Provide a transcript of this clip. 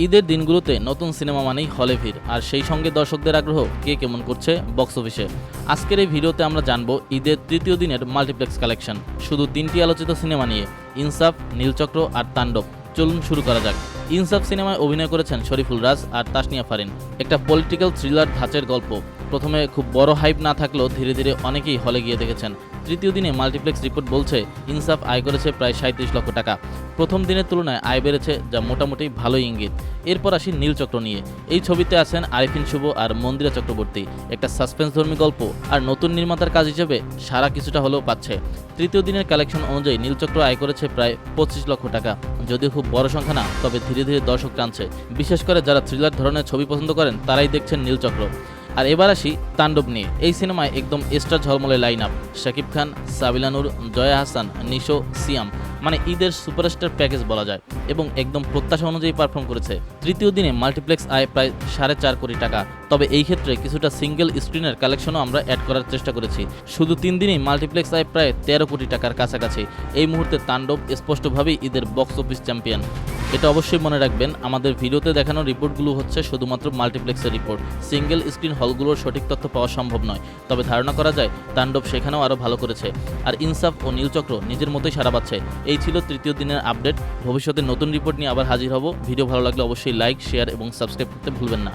ঈদের দিনগুলোতে নতুন সিনেমা মানেই হলে ভিড়, আর সেই সঙ্গে দর্শকদের আগ্রহ কে কেমন করছে বক্স অফিসে। আজকের এই ভিডিওতে আমরা জানবো ঈদের তৃতীয় দিনের মাল্টিপ্লেক্স কালেকশন, শুধু 3টি আলোচিত সিনেমা নিয়ে, ইনসাফ, নীলচক্র আর তাণ্ডব। চলুন শুরু করা যাক। ইনসাফ সিনেমায় অভিনয় করেছেন শরীফুল রাজ আর তাসনিয়া ফারিন। একটা পলিটিক্যাল থ্রিলার ধাঁচের গল্প। প্রথমে খুব বড় হাইপ না থাকলেও ধীরে ধীরে অনেকেই হলে গিয়ে দেখেছেন। তৃতীয় দিনে মাল্টিপ্লেক্স রিপোর্ট বলছে ইনসাফ আয় করেছে প্রায় 37 লক্ষ টাকা। প্রথম দিনের তুলনায় আয় বেড়েছে, যা মোটামুটি ভালোই ইঙ্গিত। এরপর আসি নীলচক্র নিয়ে। এই ছবিতে আছেন আরিফিন শুভ আর মন্দিরা চক্রবর্তী। একটা সাসপেন্সধর্মী গল্প, আর নতুন নির্মাতার কাজ হিসেবে সারা কিছুটা হলেও পাচ্ছে। তৃতীয় দিনের কালেকশন অনুযায়ী নীলচক্র আয় করেছে প্রায় 25 লক্ষ টাকা। যদিও খুব বড় সংখ্যা না, তবে ধীরে ধীরে দর্শক টানছে। বিশেষ করে যারা থ্রিলার ধরনের ছবি পছন্দ করেন তারাই দেখছেন নীলচক্র। আর এবার আসি তাণ্ডব নিয়ে। এই সিনেমায় একদম স্টার ঝলমলে লাইন আপ। শাকিব খান, সাবিলা নূর, জয়া হাসান, নিশো, সিয়াম, মানে ঈদের সুপারস্টার প্যাকেজ বলা যায়, এবং একদম প্রত্যাশা অনুযায়ী পারফর্ম করেছে। তৃতীয় দিনে মাল্টিপ্লেক্স আয় প্রায় 4.5 কোটি টাকা। তবে এই ক্ষেত্রে কিছুটা সিঙ্গেল স্ক্রিনের কালেকশনও আমরা অ্যাড করার চেষ্টা করেছি। শুধু 3 দিনেই মাল্টিপ্লেক্স আয় প্রায় 13 কোটি টাকার কাছাকাছি। এই মুহূর্তে তাণ্ডব স্পষ্টভাবেই ঈদের বক্স অফিস চ্যাম্পিয়ন। এটা অবশ্যই মনে রাখবেন, আমাদের ভিডিওতে দেখানো রিপোর্টগুলো হচ্ছে শুধুমাত্র মাল্টিপ্লেক্সের রিপোর্ট। সিঙ্গেল স্ক্রিন হলগুলোর সঠিক তথ্য পাওয়া সম্ভব নয়, তবে ধারণা করা যায় তাণ্ডব সেখানেও আরও ভালো করেছে। আর ইনসাফ ও নীলচক্র নিজের মতোই সাড়া পাচ্ছে। এই ছিল তৃতীয় দিনের আপডেট। ভবিষ্যতে নতুন রিপোর্ট নিয়ে আবার হাজির হব। ভিডিও ভালো লাগলে অবশ্যই লাইক, শেয়ার এবং সাবস্ক্রাইব করতে ভুলবেন না।